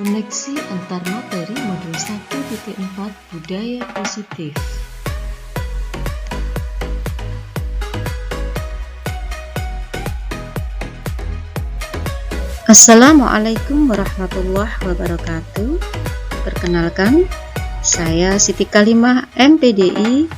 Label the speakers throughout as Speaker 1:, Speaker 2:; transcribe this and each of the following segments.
Speaker 1: Koneksi antar materi modul 1.4 Budaya Positif.
Speaker 2: Assalamualaikum warahmatullahi wabarakatuh. Perkenalkan, saya Siti Kalimah MPDI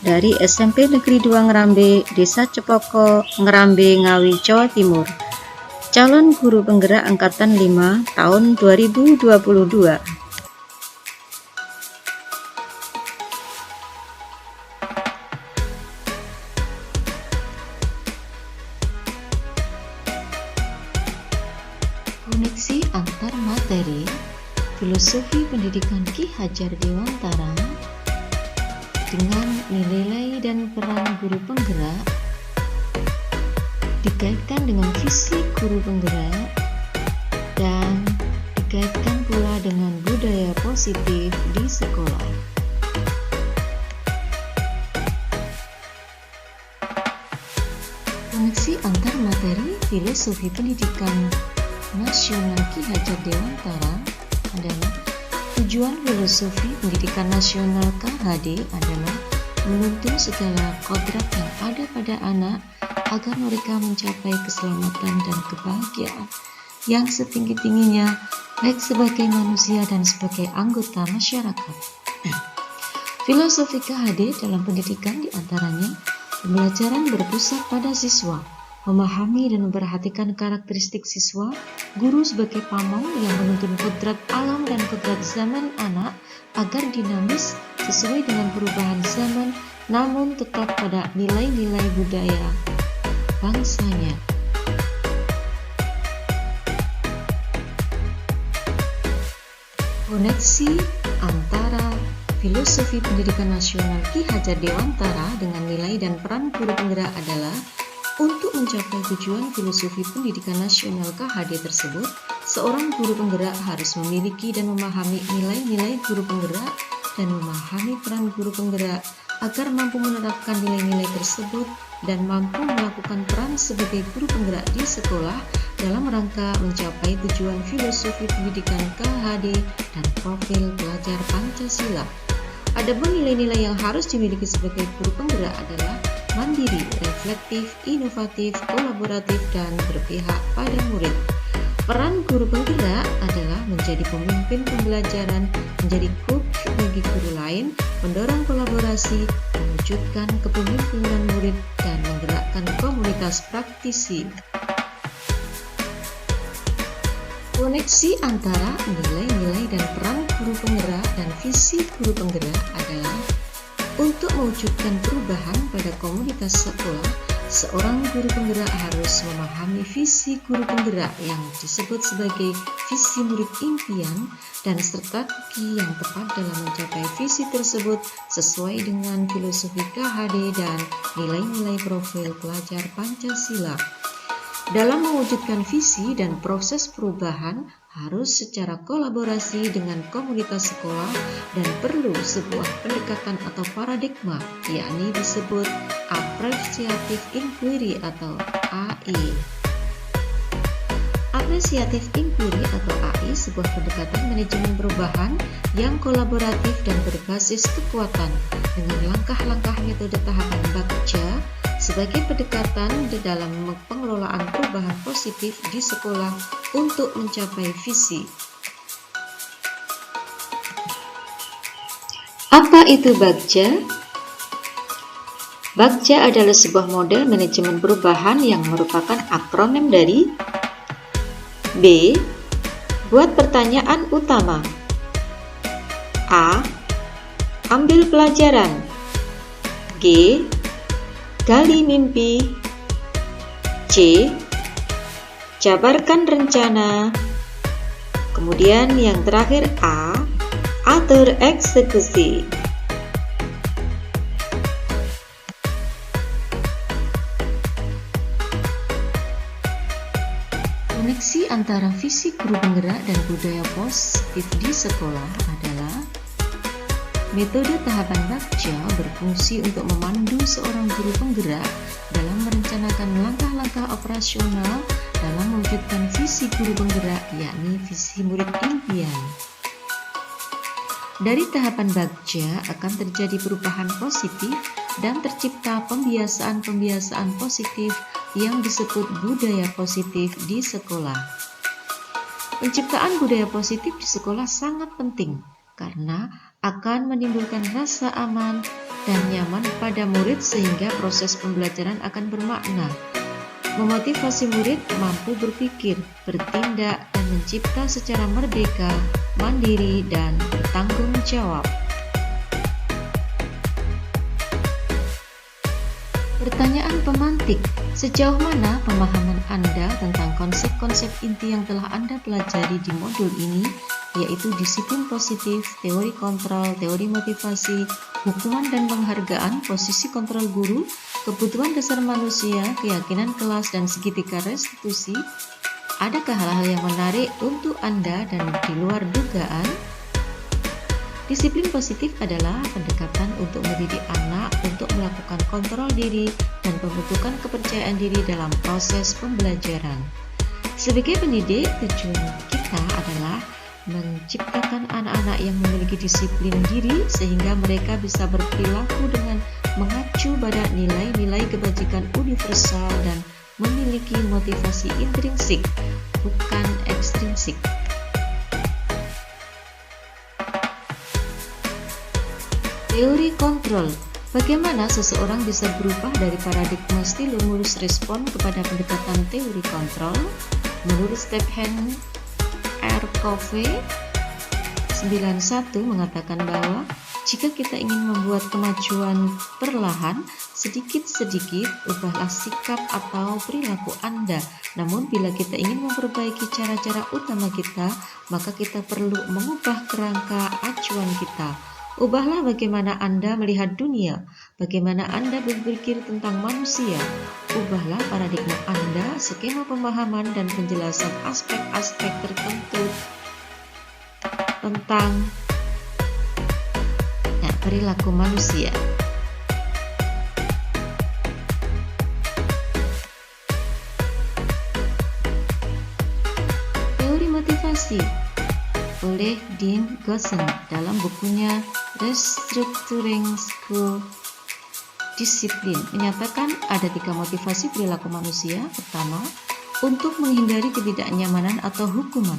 Speaker 2: dari SMP Negeri 2 Ngerambe, Desa Cepoko, Ngerambe, Ngawi, Jawa Timur. Calon guru penggerak angkatan 5 tahun 2022.
Speaker 1: Koneksi antar materi Filosofi Pendidikan Ki Hajar Dewantara dengan nilai dan peran guru penggerak dikaitkan dengan visi guru penggerak dan dikaitkan pula dengan budaya positif di sekolah. Koneksi antar materi Filosofi Pendidikan Nasional Ki Hajar Dewantara adalah tujuan filosofi pendidikan nasional KHD adalah menuntun segala kodrat yang ada pada anak agar mereka mencapai keselamatan dan kebahagiaan yang setinggi-tingginya baik sebagai manusia dan sebagai anggota masyarakat. Filosofi KHD dalam pendidikan diantaranya pembelajaran berpusat pada siswa, memahami dan memperhatikan karakteristik siswa, guru sebagai pamong yang menuntun kodrat alam dan kodrat zaman anak agar dinamis sesuai dengan perubahan zaman namun tetap pada nilai-nilai budaya bangsanya. Koneksi antara Filosofi Pendidikan Nasional Ki Hajar Dewantara dengan nilai dan peran guru penggerak adalah untuk mencapai tujuan filosofi pendidikan nasional KHD tersebut, seorang guru penggerak harus memiliki dan memahami nilai-nilai guru penggerak dan memahami peran guru penggerak agar mampu menerapkan nilai-nilai tersebut dan mampu melakukan peran sebagai guru penggerak di sekolah dalam rangka mencapai tujuan filosofi pendidikan KHD dan profil pelajar Pancasila. Adapun nilai-nilai yang harus dimiliki sebagai guru penggerak adalah mandiri, reflektif, inovatif, kolaboratif, dan berpihak pada murid. Peran guru penggerak adalah menjadi pemimpin pembelajaran, menjadi coach bagi guru lain, mendorong kolaborasi, mewujudkan kepemimpinan murid, dan menggerakkan komunitas praktisi. Koneksi antara nilai-nilai dan peran guru penggerak dan visi guru penggerak adalah untuk mewujudkan perubahan pada komunitas sekolah, seorang guru penggerak harus memahami visi guru penggerak yang disebut sebagai visi murid impian dan strategi yang tepat dalam mencapai visi tersebut sesuai dengan filosofi KHD dan nilai-nilai profil pelajar Pancasila. Dalam mewujudkan visi dan proses perubahan harus secara kolaborasi dengan komunitas sekolah dan perlu sebuah pendekatan atau paradigma, yakni disebut Appreciative Inquiry atau AI. Appreciative Inquiry atau AI sebuah pendekatan manajemen perubahan yang kolaboratif dan berbasis kekuatan dengan langkah-langkah metode tahapan Bagja sebagai pendekatan di dalam pengelolaan perubahan positif di sekolah untuk mencapai visi. Apa itu Bagja? Bagja adalah sebuah model manajemen perubahan yang merupakan akronim dari B. Buat pertanyaan utama. A. Ambil pelajaran. G. Gali mimpi. C. Jabarkan rencana. Kemudian yang terakhir A. Atur eksekusi. Koneksi antara visi guru penggerak dan budaya positif di sekolah adalah metode tahapan Bagja berfungsi untuk memandu seorang guru penggerak dalam merencanakan langkah-langkah operasional dalam mewujudkan visi guru penggerak, yakni visi murid impian. Dari tahapan bagja akan terjadi perubahan positif dan tercipta pembiasaan-pembiasaan positif yang disebut budaya positif di sekolah. Penciptaan budaya positif di sekolah sangat penting karena akan menimbulkan rasa aman dan nyaman pada murid sehingga proses pembelajaran akan bermakna. Memotivasi murid mampu berpikir, bertindak, dan mencipta secara merdeka, mandiri, dan bertanggung jawab. Pertanyaan pemantik, sejauh mana pemahaman Anda tentang konsep-konsep inti yang telah Anda pelajari di modul ini, yaitu disiplin positif, teori kontrol, teori motivasi, hukuman dan penghargaan, posisi kontrol guru, kebutuhan dasar manusia, keyakinan kelas, dan segitiga restitusi? Adakah hal-hal yang menarik untuk Anda dan di luar dugaan? Disiplin positif adalah pendekatan untuk mendidik anak untuk melakukan kontrol diri dan pembentukan kepercayaan diri dalam proses pembelajaran. Sebagai pendidik, tujuan kita adalah menciptakan anak-anak yang memiliki disiplin diri sehingga mereka bisa berperilaku dengan mengacu pada nilai-nilai kebajikan universal dan memiliki motivasi intrinsik, bukan ekstrinsik. Teori kontrol. Bagaimana seseorang bisa berubah dari paradigma stimulus respon kepada pendekatan teori kontrol? Menurut Stephen R. Covey 91 mengatakan bahwa jika kita ingin membuat kemajuan perlahan, sedikit-sedikit ubahlah sikap atau perilaku Anda. Namun bila kita ingin memperbaiki cara-cara utama kita, maka kita perlu mengubah kerangka acuan kita. Ubahlah bagaimana Anda melihat dunia, bagaimana Anda berpikir tentang manusia. Ubahlah paradigma Anda, skema pemahaman dan penjelasan aspek-aspek tertentu tentang perilaku manusia. Teori motivasi oleh Dean Gossen dalam bukunya Restructuring School Discipline menyatakan ada 3 motivasi perilaku manusia. Pertama, untuk menghindari ketidaknyamanan atau hukuman.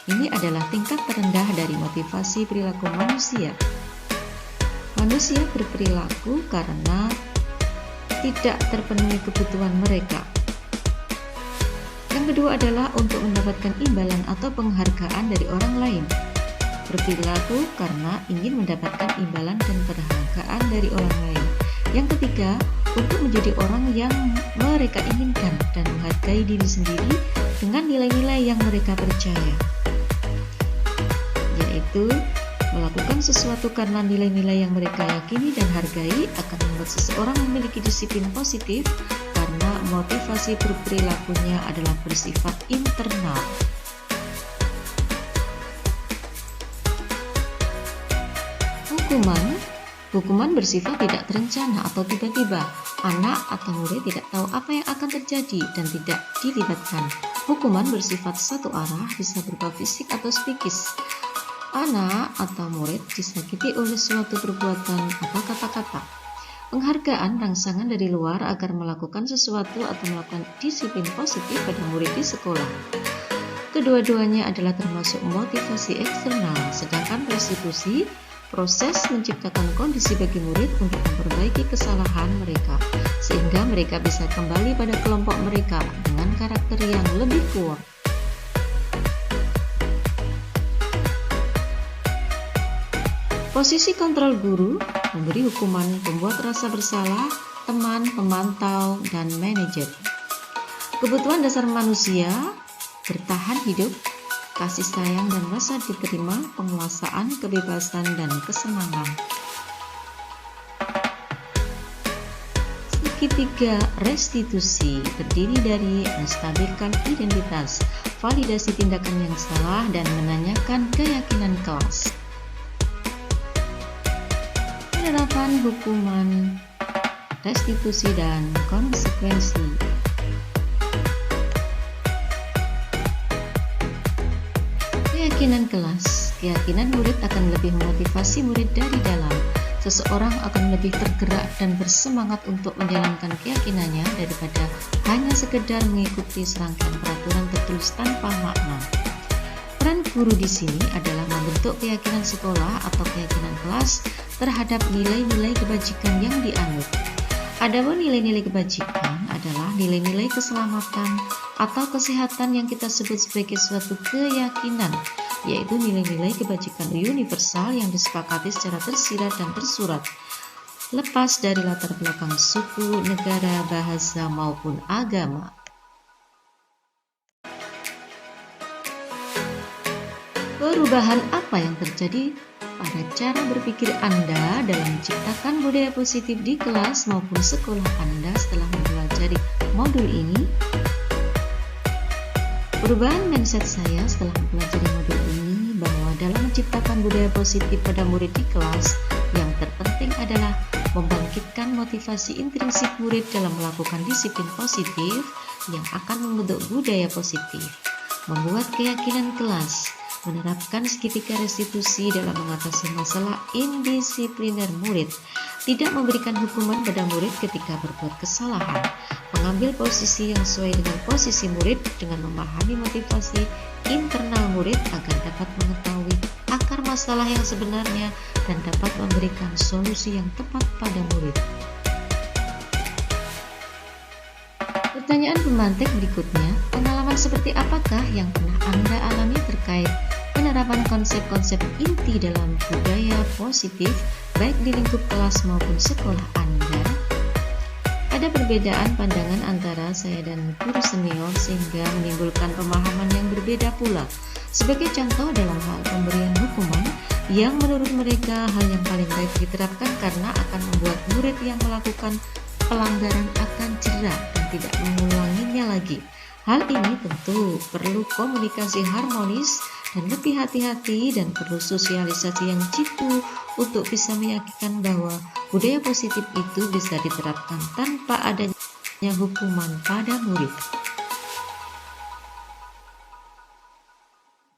Speaker 1: Ini adalah tingkat terendah dari motivasi perilaku manusia. Manusia berperilaku karena tidak terpenuhi kebutuhan mereka. Yang kedua adalah untuk mendapatkan imbalan atau penghargaan dari orang lain. Berperilaku karena ingin mendapatkan imbalan dan penghargaan dari orang lain. Yang ketiga, untuk menjadi orang yang mereka inginkan dan menghargai diri sendiri dengan nilai-nilai yang mereka percaya, yaitu melakukan sesuatu karena nilai-nilai yang mereka yakini dan hargai akan membuat seseorang memiliki disiplin positif karena motivasi berperilakunya adalah bersifat internal. Hukuman bersifat tidak terencana atau tiba-tiba. Anak atau murid tidak tahu apa yang akan terjadi dan tidak dilibatkan. Hukuman bersifat satu arah, bisa berupa fisik atau psikis. Anak atau murid disakiti oleh suatu perbuatan atau kata-kata. Penghargaan rangsangan dari luar agar melakukan sesuatu atau melakukan disiplin positif pada murid di sekolah. Kedua-duanya adalah termasuk motivasi eksternal, sedangkan restitusi proses menciptakan kondisi bagi murid untuk memperbaiki kesalahan mereka, sehingga mereka bisa kembali pada kelompok mereka dengan karakter yang lebih kuat. Posisi kontrol guru, memberi hukuman, pembuat rasa bersalah, teman, pemantau, dan manajer. Kebutuhan dasar manusia, bertahan hidup, kasih sayang dan rasa diterima, penguasaan, kebebasan, dan kesenangan. Segitiga restitusi terdiri dari menstabilkan identitas, validasi tindakan yang salah, dan menanyakan keyakinan kelas. Penerapan hukuman, restitusi, dan konsekuensi. Keyakinan kelas. Keyakinan murid akan lebih memotivasi murid dari dalam. Seseorang akan lebih tergerak dan bersemangat untuk menjalankan keyakinannya daripada hanya sekedar mengikuti serangkaian peraturan tertulis tanpa makna. Peran guru di sini adalah membentuk keyakinan sekolah atau keyakinan kelas terhadap nilai-nilai kebajikan yang dianut. Adapun nilai-nilai kebajikan adalah nilai-nilai keselamatan atau kesehatan yang kita sebut sebagai suatu keyakinan, yaitu nilai-nilai kebajikan universal yang disepakati secara tersirat dan tersurat, lepas dari latar belakang suku, negara, bahasa, maupun agama. Perubahan apa yang terjadi pada cara berpikir Anda dalam menciptakan budaya positif di kelas maupun sekolah Anda setelah mempelajari modul ini? Perubahan mindset saya setelah mempelajari modul ini bahwa dalam menciptakan budaya positif pada murid di kelas, yang terpenting adalah membangkitkan motivasi intrinsik murid dalam melakukan disiplin positif yang akan membentuk budaya positif, membuat keyakinan kelas, menerapkan segitiga restitusi dalam mengatasi masalah indisipliner murid, tidak memberikan hukuman pada murid ketika berbuat kesalahan, mengambil posisi yang sesuai dengan posisi murid dengan memahami motivasi internal murid agar dapat mengetahui akar masalah yang sebenarnya dan dapat memberikan solusi yang tepat pada murid. Pertanyaan pemantik berikutnya, pengalaman seperti apakah yang pernah Anda alami terkait penerapan konsep-konsep inti dalam budaya positif baik di lingkup kelas maupun sekolah Anda? Ada perbedaan pandangan antara saya dan guru senior sehingga menimbulkan pemahaman yang berbeda pula. Sebagai contoh dalam hal pemberian hukuman yang menurut mereka hal yang paling baik diterapkan karena akan membuat murid yang melakukan pelanggaran akan jerak dan tidak mengulanginya lagi. Hal ini tentu perlu komunikasi harmonis dan lebih hati-hati dan perlu sosialisasi yang jitu untuk bisa meyakinkan bahwa budaya positif itu bisa diterapkan tanpa adanya hukuman pada murid.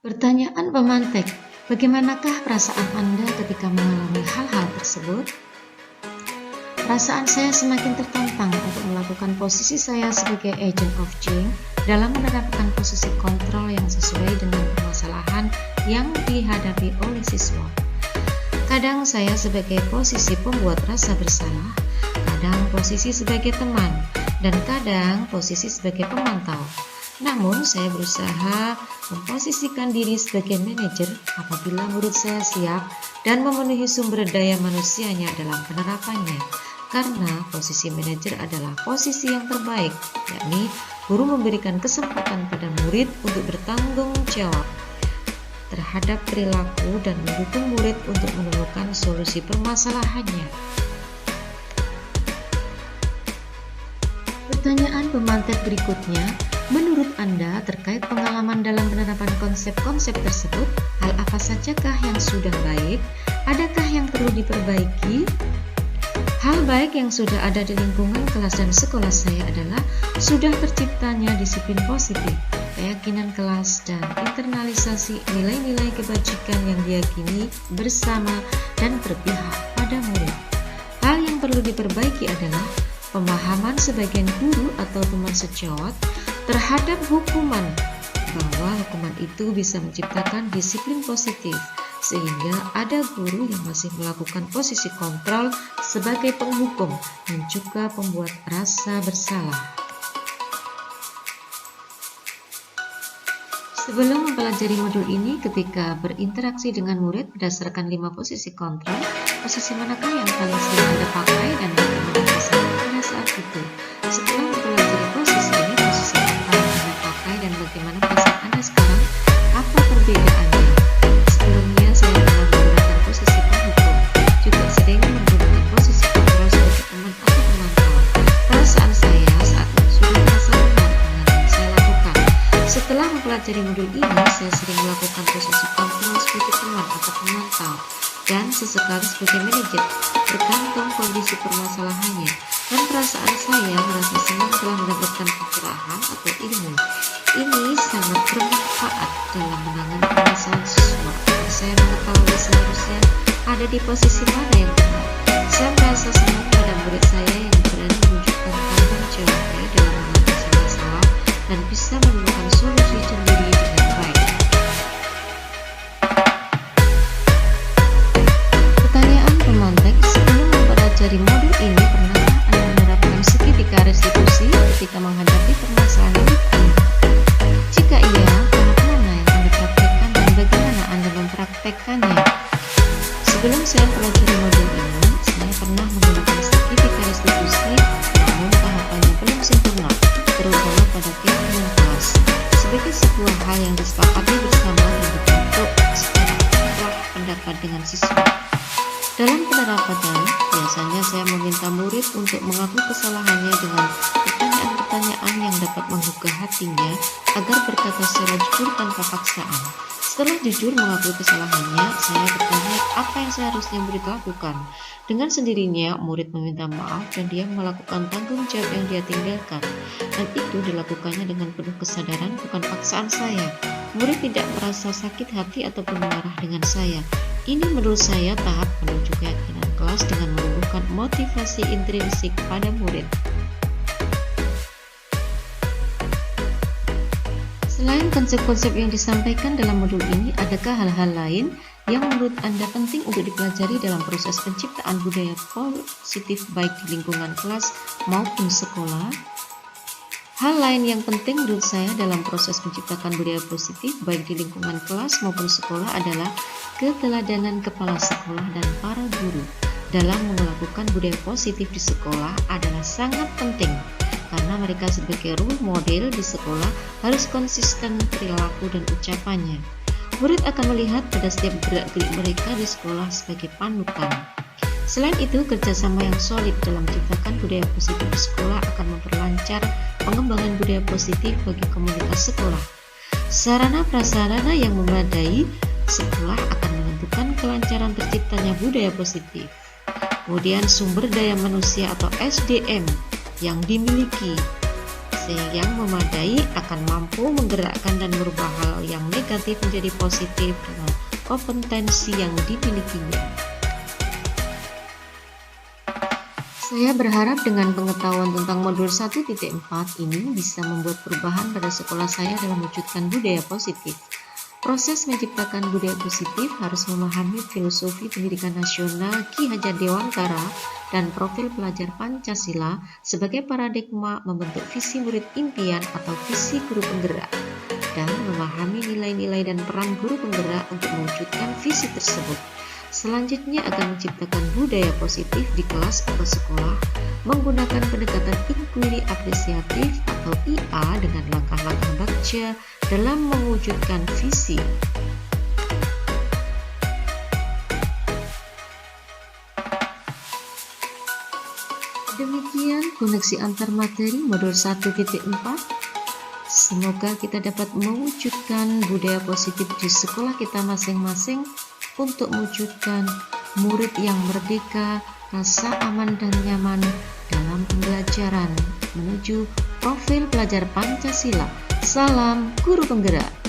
Speaker 1: Pertanyaan pemantik, bagaimanakah perasaan Anda ketika mengalami hal-hal tersebut? Perasaan saya semakin tertantang untuk melakukan posisi saya sebagai agent of change dalam menerapkan posisi kontrol yang sesuai dengan permasalahan yang dihadapi oleh siswa. Kadang saya sebagai posisi pembuat rasa bersalah, kadang posisi sebagai teman, dan kadang posisi sebagai pemantau. Namun saya berusaha memposisikan diri sebagai manajer apabila murid saya siap dan memenuhi sumber daya manusianya dalam penerapannya. Karena posisi manajer adalah posisi yang terbaik, yakni guru memberikan kesempatan pada murid untuk bertanggung jawab terhadap perilaku dan mendukung murid untuk menemukan solusi permasalahannya. Pertanyaan pemantik berikutnya, menurut Anda terkait pengalaman dalam penerapan konsep-konsep tersebut, hal apa sajakah yang sudah baik? Adakah yang perlu diperbaiki? Hal baik yang sudah ada di lingkungan kelas dan sekolah saya adalah sudah terciptanya disiplin positif, keyakinan kelas, dan internalisasi nilai-nilai kebajikan yang diyakini bersama dan berpihak pada murid. Hal yang perlu diperbaiki adalah pemahaman sebagian guru atau teman sejawat terhadap hukuman, bahwa hukuman itu bisa menciptakan disiplin positif, sehingga ada guru yang masih melakukan posisi kontrol sebagai penghukum dan juga pembuat rasa bersalah. Sebelum mempelajari modul ini, ketika berinteraksi dengan murid berdasarkan 5 posisi kontrol, posisi manakah yang paling sering Anda pakai dan bagaimana perasaan pada saat itu? Setelah mempelajari posisi ini, posisi apa yang Anda pakai dan bagaimana perasaan Anda sekarang? Apa perbedaannya? Sebelumnya saya pernah menggunakan posisi penghukum, juga sering menggunakan posisi kontrol sebagai teman atau pemantau. Perasaan saya saat itu sudah merasa benar dengan yang saya lakukan. Setelah mempelajari modul ini, saya sering melakukan posisi kontrol sebagai teman atau pemantau dan sesekali sebagai manajer, tergantung kondisi permasalahannya. Dan perasaan saya merasa senang telah mendapatkan pencerahan atau ilmu. Ini sangat bermanfaat dalam menangani permasalahan di posisi mana yang tepat. Saya merasa senang pada murid saya yang berani mewujudkan tanggung jawabnya dalam mengatasi masalah dan bisa menemukan solusi sendiri dengan baik. Pertanyaan pemantik, sebelum mempelajari modul ini, pernahkah Anda menerapkan segitiga restitusi ketika menghadapi permasalahan hidup Anda? Jika iya, tahap mana yang Anda praktekkan dan bagaimana Anda mempraktekkannya? Sebelum saya pelajari modul ini, saya pernah menggunakan segitiga restitusi, namun tahapannya belum sempurna, terutama pada kehidupan kelas, sebagai sebuah hal yang disepakati bersama dan dibentuk secara mutlak pendapat dengan siswa. Dalam penerapan, biasanya saya meminta murid untuk mengakui kesalahannya dengan pertanyaan-pertanyaan yang dapat menggugah hatinya agar berkata secara jujur tanpa paksaan. Setelah jujur mengakui kesalahannya, saya bertanya apa yang seharusnya murid lakukan. Dengan sendirinya, murid meminta maaf dan dia melakukan tanggung jawab yang dia tinggalkan. Dan itu dilakukannya dengan penuh kesadaran, bukan paksaan saya. Murid tidak merasa sakit hati ataupun marah dengan saya. Ini menurut saya tahap menuju keyakinan kelas dengan menumbuhkan motivasi intrinsik pada murid. Selain konsep-konsep yang disampaikan dalam modul ini, adakah hal-hal lain yang menurut Anda penting untuk dipelajari dalam proses penciptaan budaya positif baik di lingkungan kelas maupun sekolah? Hal lain yang penting menurut saya dalam proses menciptakan budaya positif baik di lingkungan kelas maupun sekolah adalah keteladanan kepala sekolah dan para guru dalam melakukan budaya positif di sekolah adalah sangat penting. Karena mereka sebagai role model di sekolah harus konsisten perilaku dan ucapannya. Murid akan melihat pada setiap gerak-gerik mereka di sekolah sebagai panutan. Selain itu, kerjasama yang solid dalam menciptakan budaya positif di sekolah akan memperlancar pengembangan budaya positif bagi komunitas sekolah. Sarana prasarana yang memadai sekolah akan menentukan kelancaran terciptanya budaya positif. Kemudian sumber daya manusia atau SDM yang dimiliki yang memadai akan mampu menggerakkan dan merubah hal yang negatif menjadi positif dengan kompetensi yang dimilikinya. Saya berharap dengan pengetahuan tentang modul 1.4 ini bisa membuat perubahan pada sekolah saya dalam mewujudkan budaya positif. Proses menciptakan budaya positif harus memahami filosofi pendidikan nasional Ki Hajar Dewantara dan profil pelajar Pancasila sebagai paradigma membentuk visi murid impian atau visi guru penggerak, dan memahami nilai-nilai dan peran guru penggerak untuk mewujudkan visi tersebut. Selanjutnya akan menciptakan budaya positif di kelas atau sekolah menggunakan pendekatan inquiry apresiatif atau IA dengan langkah-langkah baca dalam mewujudkan visi. Demikian koneksi antar materi modul 1.4. Semoga kita dapat mewujudkan budaya positif di sekolah kita masing-masing untuk mewujudkan murid yang merdeka, rasa aman dan nyaman dalam pembelajaran menuju profil pelajar Pancasila. Salam Guru Penggerak.